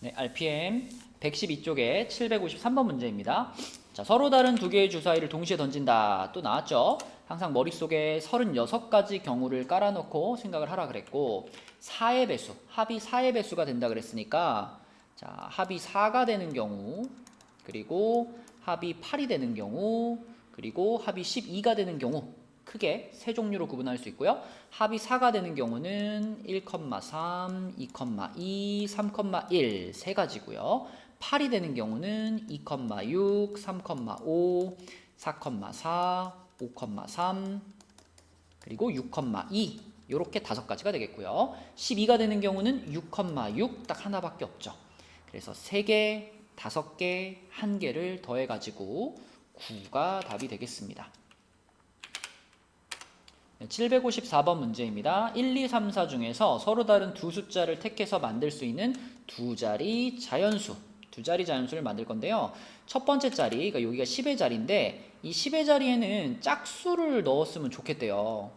네, RPM 112쪽에 753번 문제입니다. 자, 서로 다른 두 개의 주사위를 동시에 던진다. 또 나왔죠? 항상 머릿속에 36가지 경우를 깔아놓고 생각을 하라 그랬고 4의 배수, 합이 4의 배수가 된다 그랬으니까 자, 합이 4가 되는 경우 그리고 합이 8이 되는 경우 그리고 합이 12가 되는 경우 크게 세 종류로 구분할 수 있고요. 합이 4가 되는 경우는 1,3, 2,2, 3,1 세 가지고요. 8이 되는 경우는 2,6, 3,5, 4,4, 5,3 그리고 6,2 이렇게 5가지가 되겠고요. 12가 되는 경우는 6,6 딱 하나밖에 없죠. 그래서 3개, 5개, 1개를 더해가지고 9가 답이 되겠습니다. 754번 문제입니다. 1, 2, 3, 4 중에서 서로 다른 두 숫자를 택해서 만들 수 있는 두 자리 자연수, 두 자리 자연수를 만들 건데요. 첫 번째 자리, 그러니까 여기가 10의 자리인데 이 10의 자리에는 짝수를 넣었으면 좋겠대요.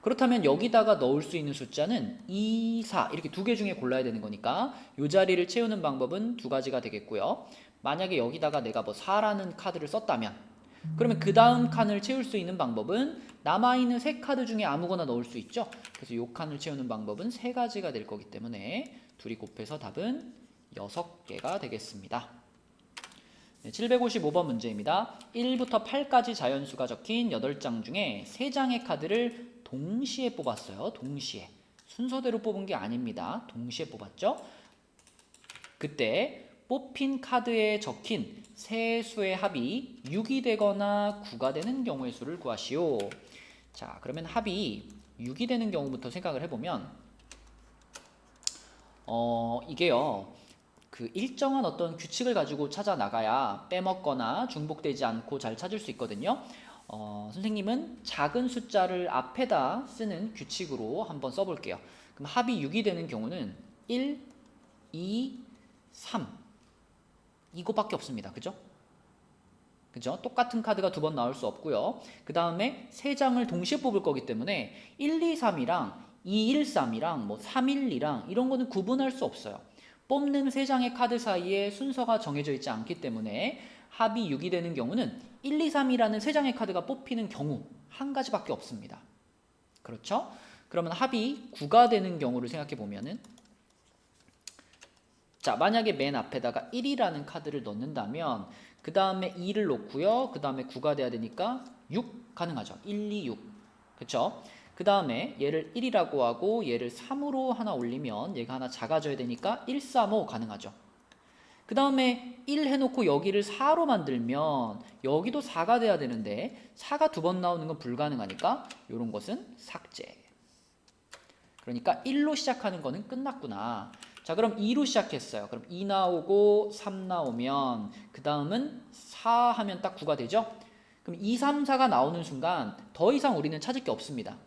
그렇다면 여기다가 넣을 수 있는 숫자는 2, 4 이렇게 두 개 중에 골라야 되는 거니까 이 자리를 채우는 방법은 두 가지가 되겠고요. 만약에 여기다가 내가 뭐 4라는 카드를 썼다면 그러면 그 다음 칸을 채울 수 있는 방법은 남아있는 세 카드 중에 아무거나 넣을 수 있죠. 그래서 이 칸을 채우는 방법은 세 가지가 될 거기 때문에 둘이 곱해서 답은 6개가 되겠습니다. 네, 755번 문제입니다. 1부터 8까지 자연수가 적힌 8장 중에 3장의 카드를 동시에 뽑았어요. 동시에. 순서대로 뽑은 게 아닙니다. 동시에 뽑았죠. 그때 뽑힌 카드에 적힌 세 수의 합이 6이 되거나 9가 되는 경우의 수를 구하시오. 자, 그러면 합이 6이 되는 경우부터 생각을 해보면 이게요. 그 일정한 어떤 규칙을 가지고 찾아 나가야 빼먹거나 중복되지 않고 잘 찾을 수 있거든요. 선생님은 작은 숫자를 앞에다 쓰는 규칙으로 한번 써볼게요. 그럼 합이 6이 되는 경우는 1, 2, 3 이거밖에 없습니다. 그죠? 그죠? 똑같은 카드가 두 번 나올 수 없고요. 그 다음에 세 장을 동시에 뽑을 거기 때문에 1, 2, 3이랑 2, 1, 3이랑 뭐 3, 1, 2랑 이런 거는 구분할 수 없어요. 뽑는 세 장의 카드 사이에 순서가 정해져 있지 않기 때문에 합이 6이 되는 경우는 1, 2, 3이라는 세 장의 카드가 뽑히는 경우 한 가지밖에 없습니다. 그렇죠? 그러면 합이 9가 되는 경우를 생각해 보면은 자, 만약에 맨 앞에다가 1이라는 카드를 넣는다면 그 다음에 2를 놓고요. 그 다음에 9가 돼야 되니까 6 가능하죠. 1, 2, 6. 그쵸? 그 다음에 얘를 1이라고 하고 얘를 3으로 하나 올리면 얘가 하나 작아져야 되니까 1, 3, 5 가능하죠. 그 다음에 1 해놓고 여기를 4로 만들면 여기도 4가 돼야 되는데 4가 두 번 나오는 건 불가능하니까 이런 것은 삭제. 그러니까 1로 시작하는 거는 끝났구나. 자, 그럼 2로 시작했어요. 그럼 2 나오고 3 나오면 그 다음은 4 하면 딱 9가 되죠? 그럼 2, 3, 4가 나오는 순간 더 이상 우리는 찾을 게 없습니다.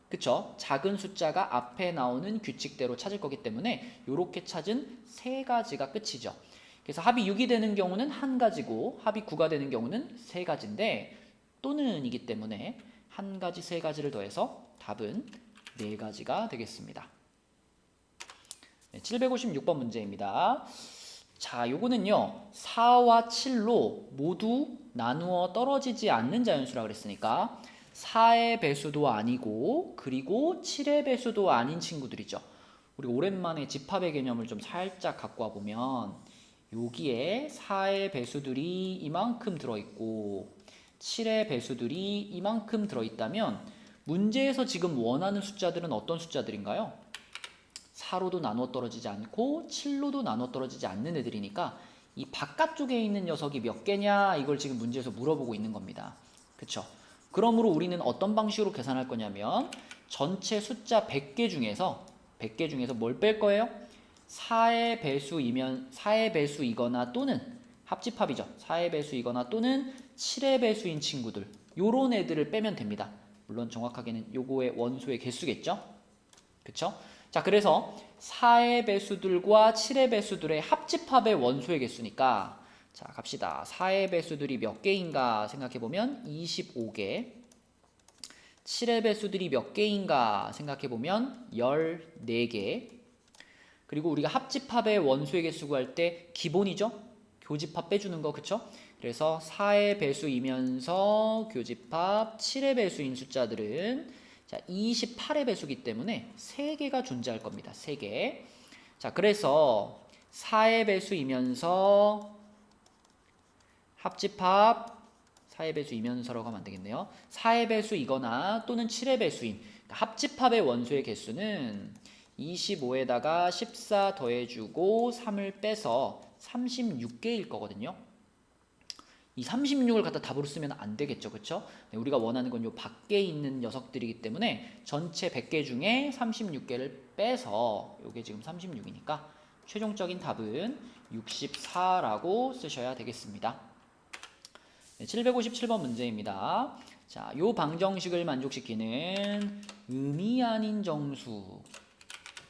그쵸? 작은 숫자가 앞에 나오는 규칙대로 찾을 거기 때문에 이렇게 찾은 세 가지가 끝이죠. 그래서 합이 6이 되는 경우는 한 가지고 합이 9가 되는 경우는 세 가지인데 또는이기 때문에 한 가지, 세 가지를 더해서 답은 네 가지가 되겠습니다. 네, 756번 문제입니다. 자, 요거는요 4와 7로 모두 나누어 떨어지지 않는 자연수라 그랬으니까 4의 배수도 아니고 그리고 7의 배수도 아닌 친구들이죠. 우리 오랜만에 집합의 개념을 좀 살짝 갖고 와 보면 여기에 4의 배수들이 이만큼 들어있고 7의 배수들이 이만큼 들어있다면 문제에서 지금 원하는 숫자들은 어떤 숫자들인가요? 4로도 나누어 떨어지지 않고 7로도 나누어 떨어지지 않는 애들이니까 이 바깥쪽에 있는 녀석이 몇 개냐 이걸 지금 문제에서 물어보고 있는 겁니다. 그쵸? 그러므로 우리는 어떤 방식으로 계산할 거냐면 전체 숫자 100개 중에서 뭘 뺄 거예요? 4의 배수이거나 또는 합집합이죠. 4의 배수이거나 또는 7의 배수인 친구들 요런 애들을 빼면 됩니다. 물론 정확하게는 요거의 원소의 개수겠죠? 그쵸? 자, 그래서 4의 배수들과 7의 배수들의 합집합의 원소의 개수니까 자, 갑시다. 4의 배수들이 몇 개인가 생각해보면 25개 7의 배수들이 몇 개인가 생각해보면 14개 그리고 우리가 합집합의 원소의 개수 구할 때 기본이죠. 교집합 빼주는 거 그쵸? 그래서 4의 배수이면서 교집합 7의 배수인 숫자들은 자 28의 배수기 때문에 3개가 존재할 겁니다. 3개. 자 그래서 4의 배수이면서 합집합 4의 배수이면서라고 하면 안 되겠네요. 4의 배수이거나 또는 7의 배수인 그러니까 합집합의 원소의 개수는 25에다가 14 더해주고 3을 빼서 36개일 거거든요. 이 36을 갖다 답으로 쓰면 안 되겠죠. 그쵸? 네, 우리가 원하는 건 요 밖에 있는 녀석들이기 때문에 전체 100개 중에 36개를 빼서 요게 지금 36이니까 최종적인 답은 64라고 쓰셔야 되겠습니다. 네, 757번 문제입니다. 자, 요 방정식을 만족시키는 의미 아닌 정수.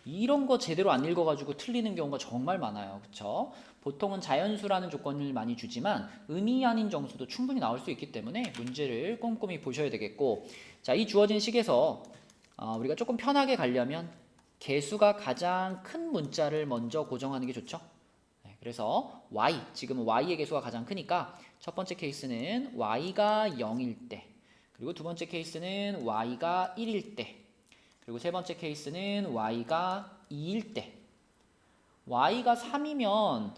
이런 거 제대로 안 읽어가지고 틀리는 경우가 정말 많아요. 그쵸? 보통은 자연수라는 조건을 많이 주지만 의미 아닌 정수도 충분히 나올 수 있기 때문에 문제를 꼼꼼히 보셔야 되겠고, 자, 이 주어진 식에서 우리가 조금 편하게 가려면 개수가 가장 큰 문자를 먼저 고정하는 게 좋죠. 네, 그래서 y, 지금은 y의 개수가 가장 크니까 첫 번째 케이스는 y가 0일 때, 그리고 두 번째 케이스는 y가 1일 때, 그리고 세 번째 케이스는 y가 2일 때. y가 3이면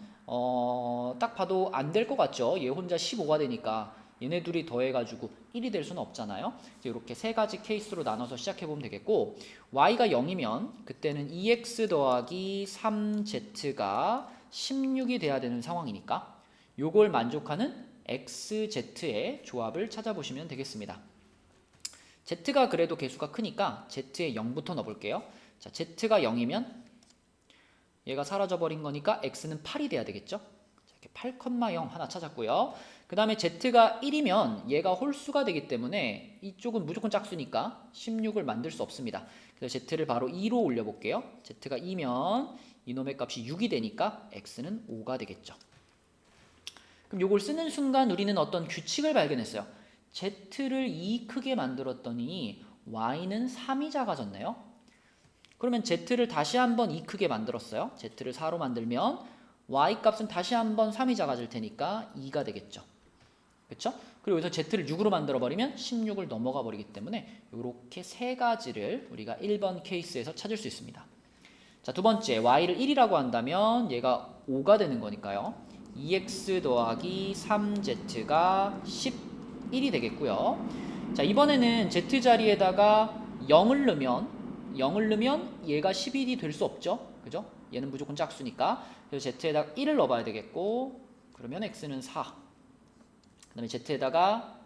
딱 봐도 안 될 것 같죠? 얘 혼자 15가 되니까 얘네 둘이 더해가지고 1이 될 수는 없잖아요. 이렇게 세 가지 케이스로 나눠서 시작해보면 되겠고, y가 0이면 그때는 2x 더하기 3z가 16이 돼야 되는 상황이니까 요걸 만족하는 xz의 조합을 찾아보시면 되겠습니다. z가 그래도 개수가 크니까 z에 0부터 넣어볼게요. 자, z가 0이면 얘가 사라져버린 거니까 x는 8이 돼야 되겠죠. 자, 이렇게 8,0 하나 찾았고요. 그 다음에 z가 1이면 얘가 홀수가 되기 때문에 이쪽은 무조건 짝수니까 16을 만들 수 없습니다. 그래서 z를 바로 2로 올려볼게요. z가 2면 이놈의 값이 6이 되니까 x는 5가 되겠죠. 그럼 요걸 쓰는 순간 우리는 어떤 규칙을 발견했어요. z를 2 크게 만들었더니 y는 3이 작아졌네요. 그러면 z를 다시 한번 2 크게 만들었어요. z를 4로 만들면 y 값은 다시 한번 3이 작아질 테니까 2가 되겠죠. 그렇죠? 그리고 여기서 z를 6으로 만들어 버리면 16을 넘어가 버리기 때문에 이렇게 세 가지를 우리가 1번 케이스에서 찾을 수 있습니다. 자, 두 번째 y를 1이라고 한다면 얘가 5가 되는 거니까요. 2x 더하기 3z가 11이 되겠고요. 자, 이번에는 z 자리에다가 0을 넣으면 얘가 11이 될 수 없죠. 그죠? 얘는 무조건 짝수니까. 그래서 z에다가 1을 넣어봐야 되겠고, 그러면 x는 4. 그 다음에 z에다가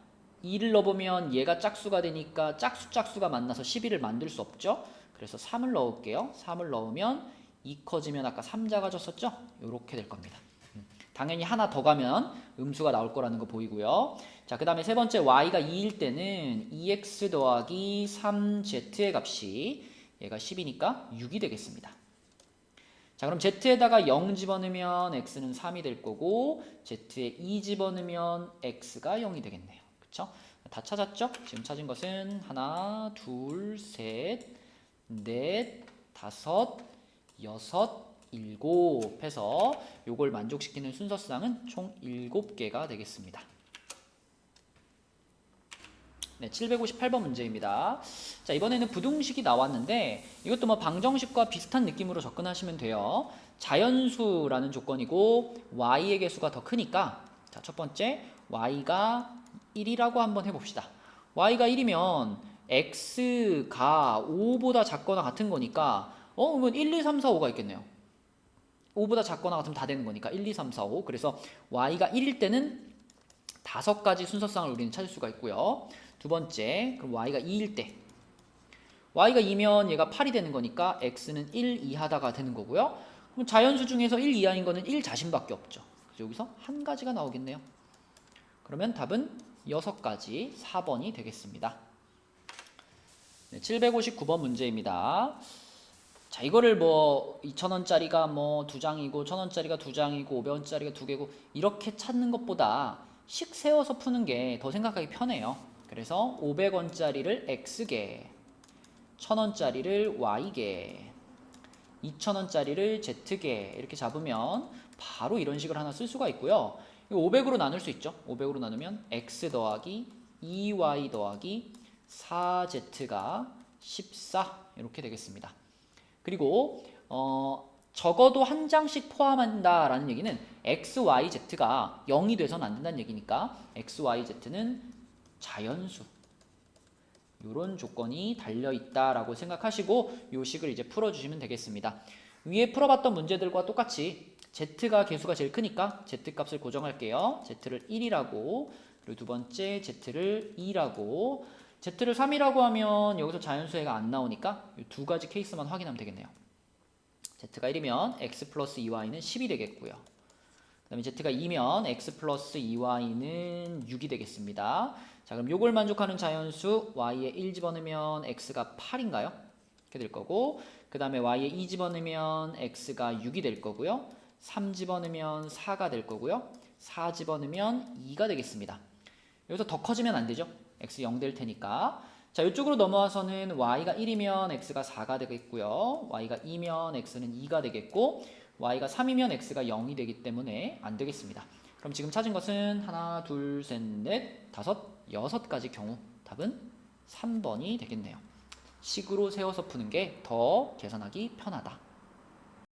2를 넣어보면 얘가 짝수가 되니까 짝수가 만나서 11을 만들 수 없죠. 그래서 3을 넣을게요. 3을 넣으면 2 커지면 아까 3 작아졌었죠? 이렇게 될 겁니다. 당연히 하나 더 가면 음수가 나올 거라는 거 보이고요. 자, 그 다음에 세 번째 y가 2일 때는 2x 더하기 3z의 값이 얘가 10이니까 6이 되겠습니다. 자, 그럼 z에다가 0 집어넣으면 x는 3이 될 거고 z에 2 집어넣으면 x가 0이 되겠네요. 그쵸? 다 찾았죠? 지금 찾은 것은 하나, 둘, 셋, 넷, 다섯, 여섯, 7 해서 요걸 만족시키는 순서상은 총 7개가 되겠습니다. 네, 758번 문제입니다. 자, 이번에는 부등식이 나왔는데 이것도 뭐 방정식과 비슷한 느낌으로 접근하시면 돼요. 자연수라는 조건이고 y의 개수가 더 크니까 자, 첫 번째 y가 1이라고 한번 해봅시다. y가 1이면 x가 5보다 작거나 같은 거니까 그러면 1, 2, 3, 4, 5가 있겠네요. 5보다 작거나 같으면 다 되는 거니까 1, 2, 3, 4, 5. 그래서 y가 1일 때는 5가지 순서상을 우리는 찾을 수가 있고요. 두 번째, 그럼 y가 2일 때 y가 2면 얘가 8이 되는 거니까 x는 1 이하다가 되는 거고요. 그럼 자연수 중에서 1 이하인 거는 1 자신밖에 없죠. 그래서 여기서 한 가지가 나오겠네요. 그러면 답은 6가지 4번이 되겠습니다. 네, 759번 문제입니다. 자, 이거를 뭐 2,000원짜리가 뭐 2장이고 1,000원짜리가 2장이고 500원짜리가 2개고 이렇게 찾는 것보다 식 세워서 푸는 게 더 생각하기 편해요. 그래서 500원짜리를 x개, 1,000원짜리를 y개, 2,000원짜리를 Z개 이렇게 잡으면 바로 이런 식으로 하나 쓸 수가 있고요. 이거 500으로 나눌 수 있죠. 500으로 나누면 X 더하기 2Y 더하기 4Z가 14 이렇게 되겠습니다. 그리고 적어도 한 장씩 포함한다라는 얘기는 X, Y, Z가 0이 돼서는 안 된다는 얘기니까 X, Y, Z는 자연수 이런 조건이 달려있다라고 생각하시고 이 식을 이제 풀어주시면 되겠습니다. 위에 풀어봤던 문제들과 똑같이 Z가 개수가 제일 크니까 Z 값을 고정할게요. Z를 1이라고 그리고 두 번째 Z를 2라고 Z를 3이라고 하면 여기서 자연수해가 안 나오니까 이 두 가지 케이스만 확인하면 되겠네요. Z가 1이면 X 플러스 2Y는 10이 되겠고요. 그 다음에 Z가 2면 X 플러스 2Y는 6이 되겠습니다. 자, 그럼 요걸 만족하는 자연수 Y에 1 집어넣으면 X가 8인가요? 이렇게 될 거고 그 다음에 Y에 2 집어넣으면 X가 6이 될 거고요. 3 집어넣으면 4가 될 거고요. 4 집어넣으면 2가 되겠습니다. 여기서 더 커지면 안 되죠. X 0 될 테니까. 자, 이쪽으로 넘어와서는 Y가 1이면 X가 4가 되겠고요. Y가 2면 X는 2가 되겠고 Y가 3이면 X가 0이 되기 때문에 안 되겠습니다. 그럼 지금 찾은 것은 하나, 둘, 셋, 넷, 다섯, 6가지 경우 답은 3번이 되겠네요. 식으로 세워서 푸는 게 더 계산하기 편하다.